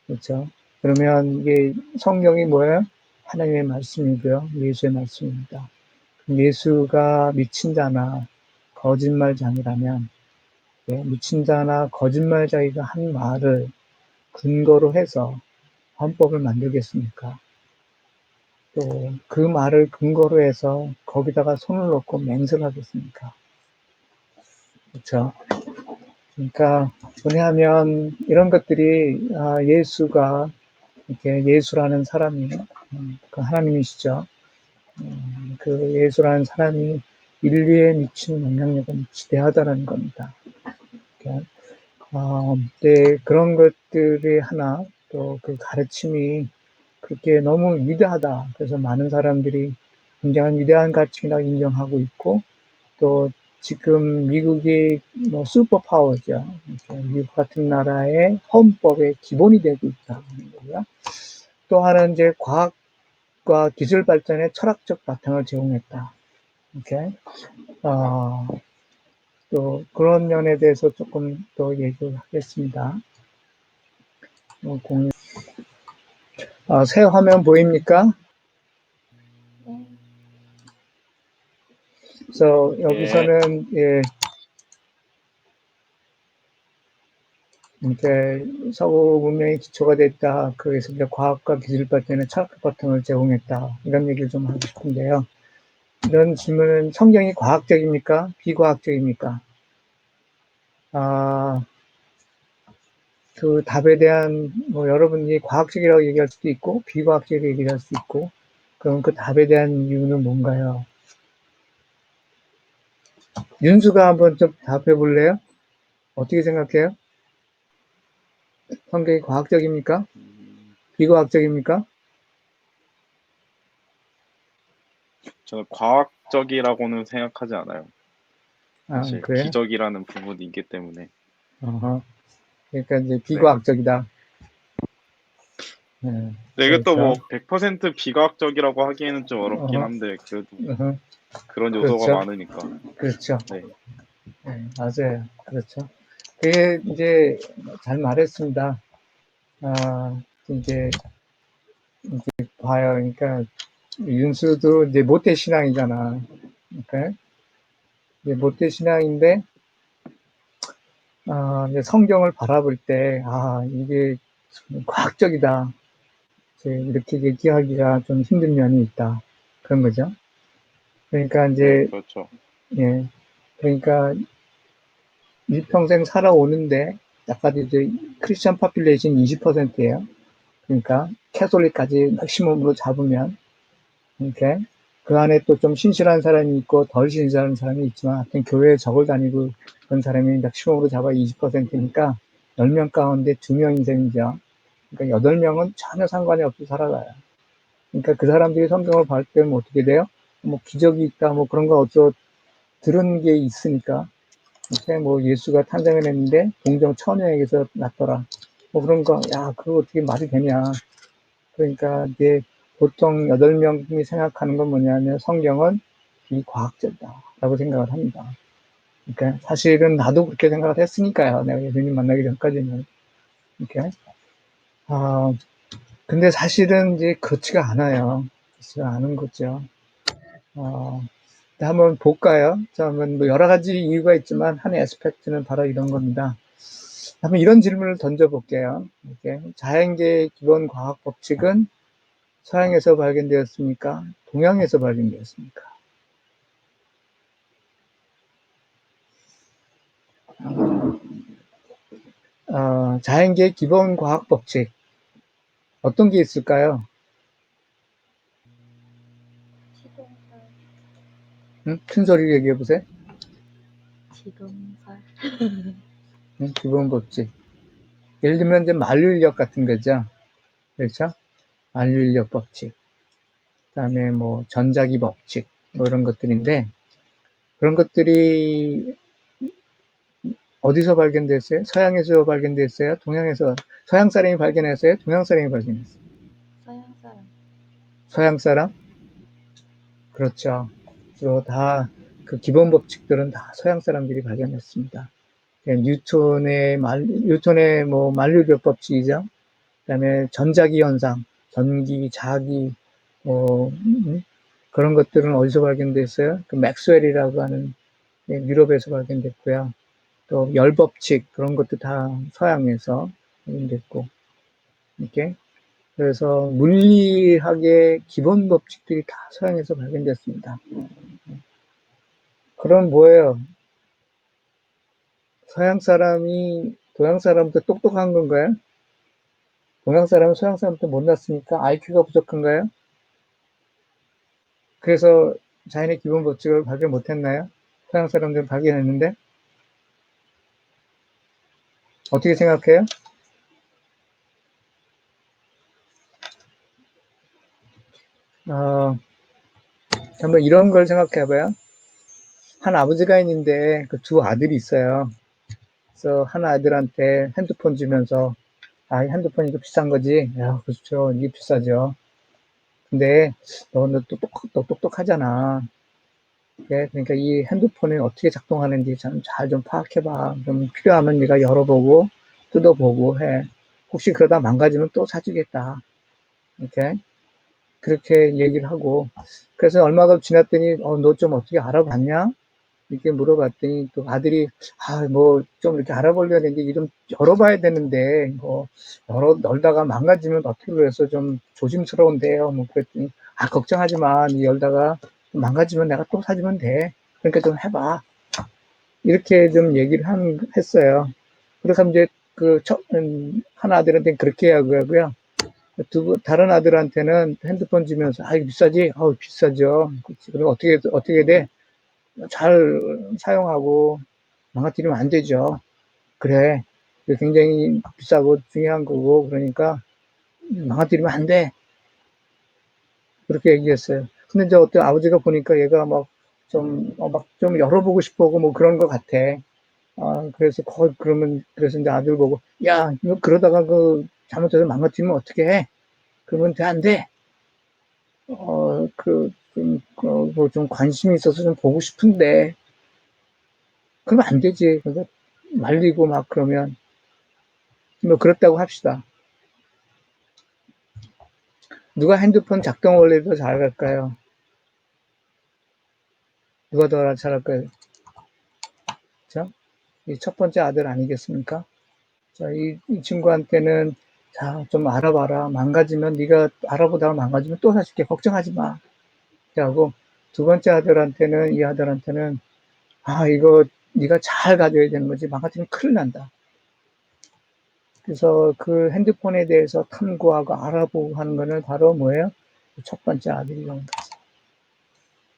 그렇죠? 그러면 이게 성경이 뭐예요? 하나님의 말씀이고요. 예수의 말씀입니다. 예수가 미친 자나 거짓말장이라면 미친 자나 거짓말장이가 한 말을 근거로 해서 헌법을 만들겠습니까? 또 그 말을 근거로 해서 거기다가 손을 놓고 맹세를 하겠습니까? 그렇죠? 그러니까 왜냐하면 이런 것들이 예수가 이렇게 예수라는 사람이 그 하나님이시죠. 그 예수라는 사람이 인류에 미친 영향력은 지대하다는 겁니다. 그러니까, 네, 그런 것들이 하나 또 그 가르침이 그렇게 너무 위대하다. 그래서 많은 사람들이 굉장한 위대한 가치라고 인정하고 있고 또 지금 미국이 뭐 슈퍼파워죠. 미국 같은 나라의 헌법의 기본이 되고 있다는 거고요. 또 하나는 이제 과학과 기술 발전에 철학적 바탕을 제공했다. 이렇게 또 그런 면에 대해서 조금 더 얘기를 하겠습니다. 새 화면 보입니까? 네. 그래서 예. 여기서는 이렇게 서구 문명의 기초가 됐다. 그래서 이제 과학과 기술 발전에 철학적 바탕을 제공했다. 이런 얘기를 좀 하고 싶은데요. 이런 질문은 성경이 과학적입니까? 비과학적입니까? 그 답에 대한 뭐 여러분이 과학적이라고 얘기할 수도 있고 비과학적이라고 얘기할 수 있고 그럼 그 답에 대한 이유는 뭔가요? 윤수가 한번 좀 답해 볼래요? 어떻게 생각해요? 성경이 과학적입니까? 비과학적입니까? 저는 과학적이라고는 생각하지 않아요. 사실 그래요? 기적이라는 부분이 있기 때문에. 어허. 그러니까 이제 네. 비과학적이다. 네, 네, 이것도 뭐 그렇죠. 100% 비과학적이라고 하기에는 좀 어렵긴 어허, 한데 그래도 어허, 그런 요소가 그렇죠. 많으니까. 그렇죠. 네. 네, 맞아요. 그렇죠. 그게 이제 잘 말했습니다. 이제 봐요. 그러니까 윤수도 이제 모태 신앙이잖아. 그러니까 이제 모태 신앙인데 이제 성경을 바라볼 때, 이게 과학적이다. 이렇게 얘기하기가 좀 힘든 면이 있다. 그런 거죠. 그러니까 네, 이제, 그렇죠. 예. 그러니까 일평생 살아오는데, 아까도 이제 크리스천 파퓰레이션 20%예요. 그러니까 캐톨릭까지 맥시멈으로 잡으면, 이렇게 그 안에 또 좀 신실한 사람이 있고 덜 신실한 사람이 있지만 하여튼 교회에 적을 다니고 그런 사람이 맥시멈으로 잡아 20%니까 10명 가운데 2명 인생이죠. 그러니까 8명은 전혀 상관이 없이 살아가요. 그러니까 그 사람들이 성경을 볼 때는 어떻게 돼요? 뭐 기적이 있다, 뭐 그런 거 어쩌고 들은 게 있으니까. 이렇게 뭐 예수가 탄생을 했는데 동정 처녀에게서 났더라. 뭐 그런 거, 야, 그거 어떻게 말이 되냐. 그러니까 이제 보통 8명이 생각하는 건 뭐냐면 성경은 비과학적이다라고 생각을 합니다. 그러니까 사실은 나도 그렇게 생각을 했으니까요. 내가 예수님 만나기 전까지는. 이렇게. 근데 사실은 이제 그렇지가 않아요. 그렇지가 않은 거죠. 한번 볼까요? 자, 한번 뭐 여러 가지 이유가 있지만 한 에스펙트는 바로 이런 겁니다. 한번 이런 질문을 던져볼게요. 이렇게. 자연계의 기본 과학 법칙은 서양에서 발견되었습니까? 동양에서 발견되었습니까? 자연계의 기본 과학 법칙 어떤 게 있을까요? 지동설, 응? 큰 소리로 얘기해 보세요. 지동설, 응? 기본 법칙. 예를 들면 이제 만류인력 같은 거죠. 그렇죠? 만류인력 법칙. 그다음에 뭐 전자기 법칙 뭐 이런 것들인데 그런 것들이 어디서 발견됐어요? 서양에서 발견됐어요? 동양에서 서양 사람이 발견했어요? 동양 사람이 발견했어요? 서양 사람, 서양 사람? 그렇죠. 주로 다 그 기본 법칙들은 다 서양 사람들이 발견했습니다. 뉴턴의 뭐 만류력 법칙이죠. 그다음에 전자기 현상, 전기, 자기, 뭐 그런 것들은 어디서 발견됐어요? 그 맥스웰이라고 하는 유럽에서 발견됐고요. 또 열법칙 그런 것도 다 서양에서 발견됐고 이렇게 그래서 물리학의 기본 법칙들이 다 서양에서 발견됐습니다. 그럼 뭐예요? 서양 사람이 동양 사람부터 똑똑한 건가요? 동양 사람은 서양 사람부터 못났으니까 IQ가 부족한가요? 그래서 자연의 기본 법칙을 발견 못했나요? 서양 사람들은 발견했는데 어떻게 생각해요? 한번 이런 걸 생각해봐요. 한 아버지가 있는데 그 두 아들이 있어요. 그래서 한 아들한테 핸드폰 주면서 핸드폰 이거 비싼 거지? 야, 그렇죠. 이게 비싸죠. 근데 너 똑똑하잖아. 그러니까 이 핸드폰이 어떻게 작동하는지 잘 좀 파악해봐. 좀 필요하면 네가 열어보고 뜯어보고 해. 혹시 그러다 망가지면 또 사주겠다. 이렇게 그렇게 얘기를 하고 그래서 얼마가 지났더니 너 좀 어떻게 알아봤냐? 이렇게 물어봤더니 또 아들이 뭐 좀 이렇게 알아보려고 했는데 이좀 열어봐야 되는데 뭐 열다가 망가지면 어떻게 그래서 좀 조심스러운데요. 뭐 그랬더니 걱정하지 마. 열다가 망가지면 내가 또 사주면 돼. 그러니까 좀 해봐. 이렇게 좀 얘기를 했어요. 그래서 이제 한 아들한테는 그렇게 하고요. 다른 아들한테는 핸드폰 주면서 이거 비싸지? 비싸죠. 그리고 어떻게 돼? 잘 사용하고 망가뜨리면 안 되죠. 그래. 굉장히 비싸고 중요한 거고 그러니까 망가뜨리면 안 돼. 그렇게 얘기했어요. 근데 이제 어떤 아버지가 보니까 얘가 좀 열어보고 싶어 하고 뭐 그런 것 같아. 그래서 이제 아들 보고, 야, 너 그러다가 잘못해서 망가뜨리면 어떻게 해? 그러면 돼, 안 돼? 좀 관심이 있어서 좀 보고 싶은데, 그러면 안 되지. 그래서 말리고 막 그러면, 뭐 그렇다고 합시다. 누가 핸드폰 작동 원리를 더 잘할까요? 누가 더 잘할까요? 그죠? 이 첫 번째 아들 아니겠습니까? 자, 이 친구한테는 자, 좀 알아봐라. 망가지면 네가 알아보다가 망가지면 또 사줄게. 걱정하지 마. 하고 두 번째 아들한테는 이 아들한테는 아, 이거 네가 잘 가져야 되는 거지. 망가지면 큰일 난다. 그래서 그 핸드폰에 대해서 탐구하고 알아보고 하는 거는 바로 뭐예요? 첫 번째 아들이라는 거죠.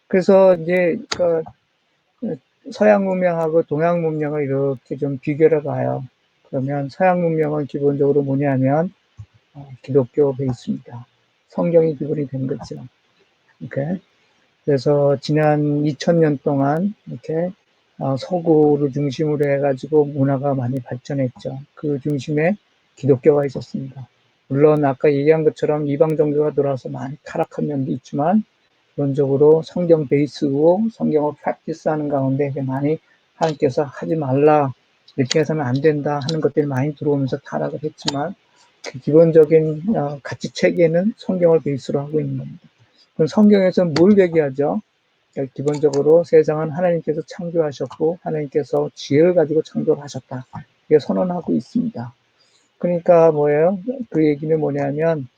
그래서 이제 그 서양 문명하고 동양 문명을 이렇게 좀 비교를 봐요. 그러면 서양 문명은 기본적으로 뭐냐면 기독교 베이스입니다. 성경이 기본이 된 거죠. 이렇게. 그래서 지난 2000년 동안 이렇게 서구를 중심으로 해가지고 문화가 많이 발전했죠. 그 중심에 기독교가 있었습니다. 물론 아까 얘기한 것처럼 이방 종교가 들어와서 많이 타락한 면도 있지만 기본적으로 성경 베이스고 성경을 프랙티스하는 가운데 많이 하나님께서 하지 말라 이렇게 해서는 안 된다 하는 것들이 많이 들어오면서 타락을 했지만 그 기본적인 가치 체계는 성경을 베이스로 하고 있는 겁니다. 그럼 성경에서 뭘 얘기하죠? 기본적으로 세상은 하나님께서 창조하셨고 하나님께서 지혜를 가지고 창조를 하셨다. 이게 선언하고 있습니다. 그러니까 뭐예요? 그 얘기는 뭐냐면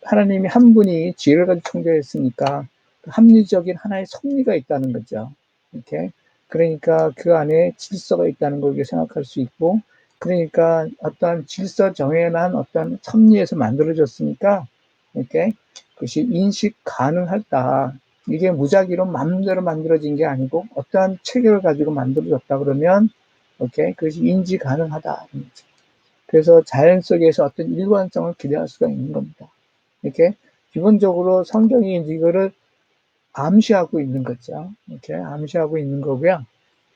하나님이 한 분이 지혜를 가지고 창조했으니까 합리적인 하나의 섭리가 있다는 거죠. 이렇게 그러니까 그 안에 질서가 있다는 걸 생각할 수 있고 그러니까 어떠한 질서 정해난 어떤 섭리에서 만들어졌으니까 이렇게 그것이 인식 가능하다. 이게 무작위로 마음대로 만들어진 게 아니고 어떠한 체계를 가지고 만들어졌다 그러면 이렇게 그것이 인지 가능하다. 그래서 자연 속에서 어떤 일관성을 기대할 수가 있는 겁니다. 이렇게 기본적으로 성경이 이거를 암시하고 있는 거죠. 이렇게 암시하고 있는 거고요.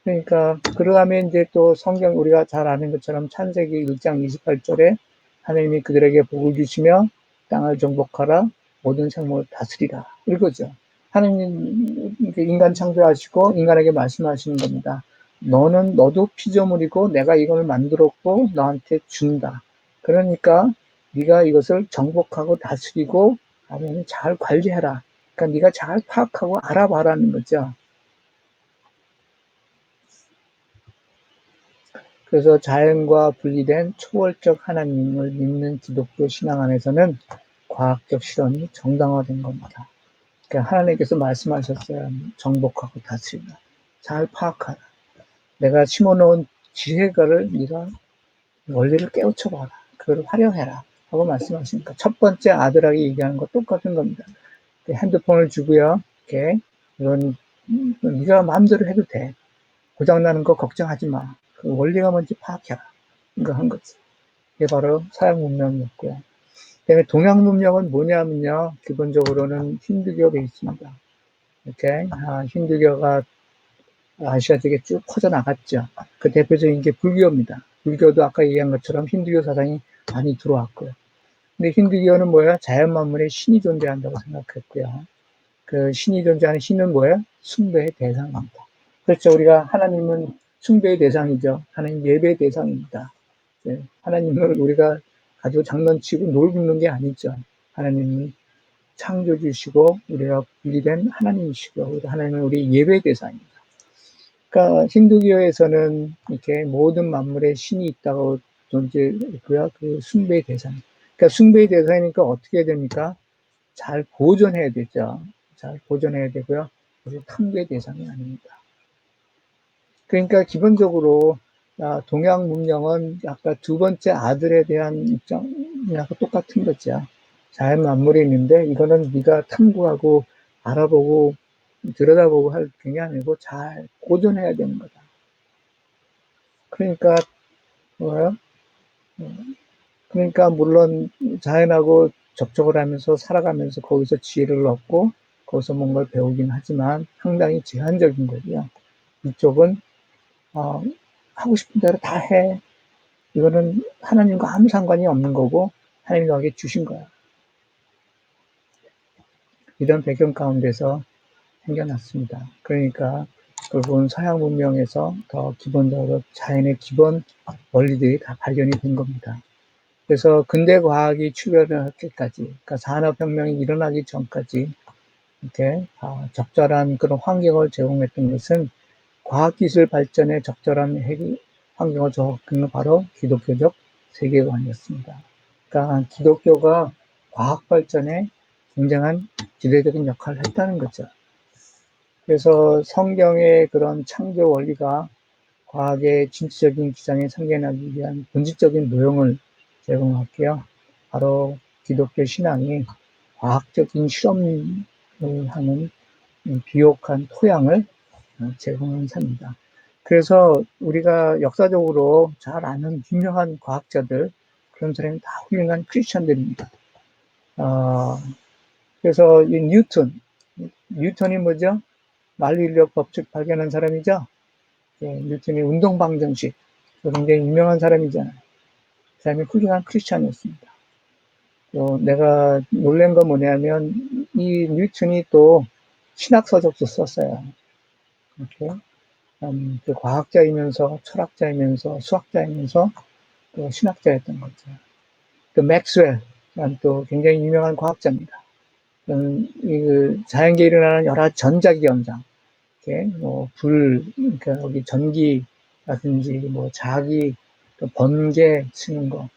그러니까 그러면 이제 또 성경 우리가 잘 아는 것처럼 창세기 1장 28절에 하나님이 그들에게 복을 주시며 땅을 정복하라 모든 생물을 다스리라 이거죠. 하나님 인간 창조하시고 인간에게 말씀하시는 겁니다. 너도 피조물이고 내가 이걸 만들었고 너한테 준다. 그러니까 네가 이것을 정복하고 다스리고 아니면 잘 관리해라. 그러니까 네가 잘 파악하고 알아봐라는 거죠. 그래서 자연과 분리된 초월적 하나님을 믿는 기독교 신앙 안에서는 과학적 실험이 정당화된 겁니다. 그러니까 하나님께서 말씀하셨어요. 정복하고 다스리라. 잘 파악하라. 내가 심어놓은 지혜가를 네가 원리를 깨우쳐봐라. 그걸 활용해라. 하고 말씀하시니까 첫 번째 아들에게 얘기하는 거 똑같은 겁니다. 핸드폰을 주고요. 이렇게 이런 네가 마음대로 해도 돼. 고장나는 거 걱정하지 마. 그 원리가 뭔지 파악해라. 이거 한 거지. 이게 바로 서양 문명이었고요. 그다음에 동양 문명은 뭐냐면요. 기본적으로는 힌두교 베이스입니다. 이렇게 힌두교가 아시아 쪽에 쭉 퍼져나갔죠. 그 대표적인 게 불교입니다. 불교도 아까 얘기한 것처럼 힌두교 사상이 많이 들어왔고요. 근데 힌두교는 뭐야? 자연 만물에 신이 존재한다고 생각했고요. 그 신이 존재하는 신은 뭐예요? 숭배의 대상입니다. 그렇죠. 우리가 하나님은 숭배의 대상이죠. 하나님 예배의 대상입니다. 네. 하나님을 우리가 가지고 장난치고 놀는 게 아니죠. 하나님은 창조주시고 우리가 분리된 하나님이시고 하나님은 우리 예배의 대상입니다. 그러니까 힌두교에서는 이렇게 모든 만물에 신이 있다고 존재했고요. 그 숭배의 대상. 그러니까 숭배의 대상이니까 어떻게 해야 됩니까? 잘 보존해야 되죠. 잘 보존해야 되고요. 그래서 탐구의 대상이 아닙니다. 그러니까 기본적으로 동양 문명은 아까 두 번째 아들에 대한 입장하고 똑같은 거죠. 자연 만물이 있는데 이거는 네가 탐구하고 알아보고 들여다보고 할 게 아니고 잘 보존해야 되는 거다. 그러니까 뭐예요? 그러니까 물론 자연하고 접촉을 하면서 살아가면서 거기서 지혜를 얻고 거기서 뭔가를 배우긴 하지만 상당히 제한적인 거고요. 이쪽은 하고 싶은 대로 다 해. 이거는 하나님과 아무 상관이 없는 거고 하나님이 너에게 주신 거야. 이런 배경 가운데서 생겨났습니다. 그러니까 결국은 서양 문명에서 더 기본적으로 자연의 기본 원리들이 다 발견이 된 겁니다. 그래서 근대 과학이 출현할 때까지, 그러니까 산업혁명이 일어나기 전까지 이렇게 적절한 그런 환경을 제공했던 것은 과학기술 발전에 적절한 환경을 조성하는 바로 기독교적 세계관이었습니다. 그러니까 기독교가 과학 발전에 굉장한 지대적인 역할을 했다는 거죠. 그래서 성경의 그런 창조 원리가 과학의 진취적인 기장에 상견하기 위한 본질적인 노형을 제공할게요. 바로 기독교 신앙이 과학적인 실험을 하는 비옥한 토양을 제공한 삽니다. 그래서 우리가 역사적으로 잘 아는 유명한 과학자들, 그런 사람이 다 훌륭한 크리스천들입니다. 그래서 이 뉴턴이 뭐죠? 만류인력 법칙 발견한 사람이죠. 뉴턴이 운동방정식, 굉장히 유명한 사람이잖아요. 그 사람이 훌륭한 크리스천이었습니다. 또 내가 놀란 건 뭐냐면 이 뉴턴이 또 신학서적도 썼어요. 이렇게 그 과학자이면서 철학자이면서 수학자이면서 또 신학자였던 거죠. 또 맥스웰, 또 굉장히 유명한 과학자입니다. 이 자연계에 일어나는 여러 전자기 현상, 이렇게 뭐 그러니까 여기 전기라든지 뭐 자기, 또 번개 치는 거,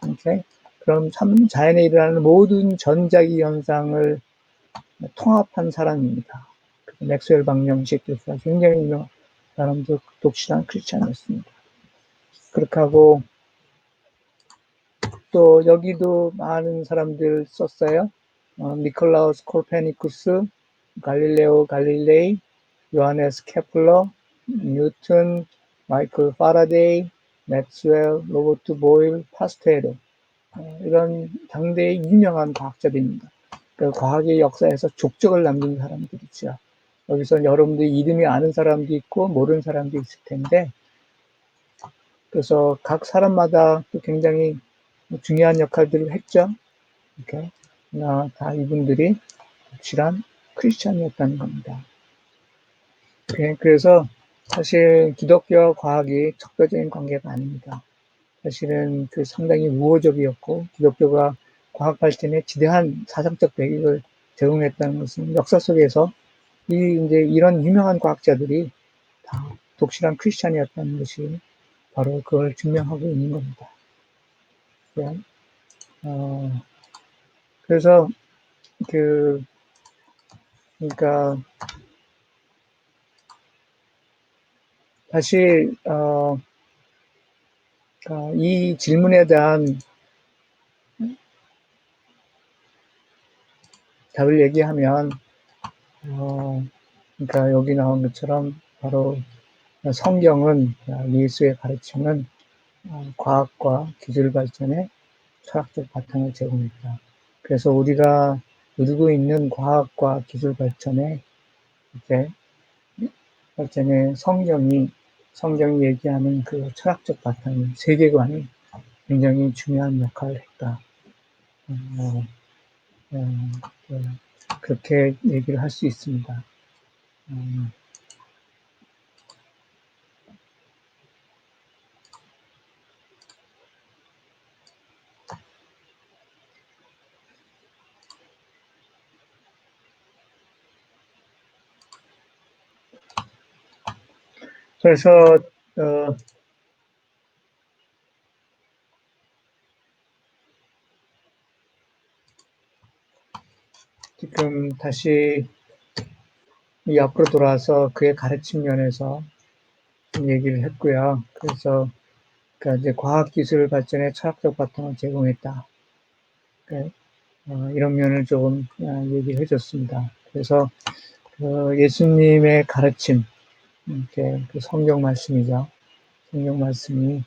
이렇게 그럼 참 자연에 일어나는 모든 전자기 현상을 통합한 사람입니다. 맥스웰 방정식 교수가 굉장히 유명한 사람도 독실한 크리스찬이었습니다. 그렇게 하고 또 여기도 많은 사람들 썼어요. 니콜라우스 코페르니쿠스, 갈릴레오 갈릴레이, 요하네스 케플러, 뉴턴, 마이클 파라데이, 맥스웰, 로버트 보일, 파스텔, 이런 당대의 유명한 과학자들입니다. 그 과학의 역사에서 족적을 남긴 사람들이죠. 여기서 여러분들 이름이 아는 사람도 있고 모르는 사람도 있을 텐데, 그래서 각 사람마다 또 굉장히 중요한 역할들을 했죠. 이렇게 다 이분들이 확실한 크리스찬이었다는 겁니다. 그래서 사실 기독교와 과학이 척도적인 관계가 아닙니다. 사실은 그 상당히 우호적이었고 기독교가 과학 발전에 지대한 사상적 배경을 제공했다는 것은 역사 속에서 이제 이런 유명한 과학자들이 다 독실한 크리스찬이었다는 것이 바로 그걸 증명하고 있는 겁니다. 그래서 그러니까 사실 이 질문에 대한 답을 얘기하면 그러니까 여기 나온 것처럼 바로 성경은 예수의 가르침은 과학과 기술 발전에 철학적 바탕을 제공했다. 그래서 우리가 누리고 있는 과학과 기술 발전에 이제 성경이 얘기하는 그 철학적 바탕, 세계관이 굉장히 중요한 역할을 했다. 그렇게 얘기를 할 수 있습니다. 그래서 지금 다시 이 앞으로 돌아와서 그의 가르침 면에서 얘기를 했고요. 그래서 그러니까 이제 과학기술 발전에 철학적 바탕을 제공했다. 그러니까 이런 면을 조금 얘기를 해줬습니다. 그래서 예수님의 가르침, 이렇게 그 성경 말씀이죠. 성경 말씀이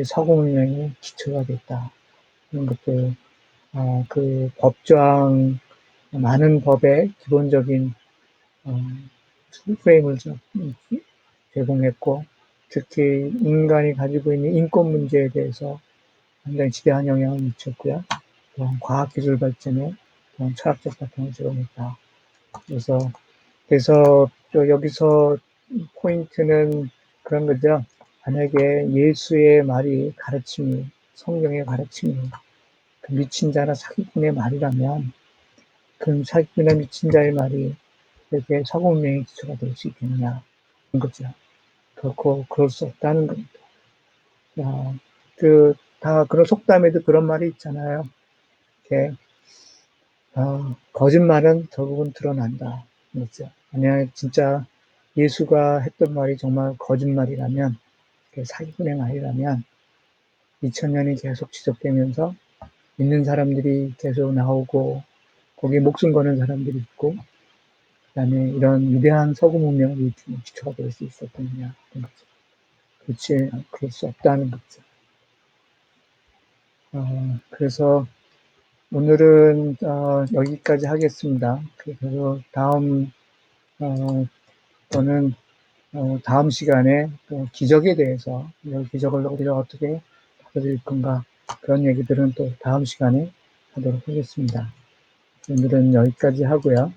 사고문명의 기초가 됐다. 이런 것들, 그 법조항, 많은 법의 기본적인 프레임을 제공했고, 특히 인간이 가지고 있는 인권 문제에 대해서 굉장히 지대한 영향을 미쳤고요. 또한 과학기술 발전에 철학적 바탕을 제공했다. 그래서 또 여기서 포인트는 그런 거죠. 만약에 예수의 말이 가르침이, 성경의 가르침이 그 미친 자나 사기꾼의 말이라면, 그 사기꾼이나 미친 자의 말이 이렇게 사고문명의 기초가 될 수 있겠느냐. 거죠. 결코 그럴 수 없다는 겁니다. 다 그런 속담에도 그런 말이 있잖아요. 이렇게, 거짓말은 결국은 드러난다. 그렇죠. 만약 진짜 예수가 했던 말이 정말 거짓말이라면, 사기꾼의 말이라면, 2000년이 계속 지속되면서 믿는 사람들이 계속 나오고, 거기에 목숨 거는 사람들이 있고, 그 다음에 이런 위대한 서구 문명을 지켜볼 수 있었겠느냐. 그렇지, 그럴 수 없다는 거죠. 그래서 오늘은 여기까지 하겠습니다. 그래서 다음 또는 다음 시간에 또 기적에 대해서 이 기적을 우리가 어떻게 받아들일 건가 그런 얘기들은 또 다음 시간에 하도록 하겠습니다. 오늘은 여기까지 하고요.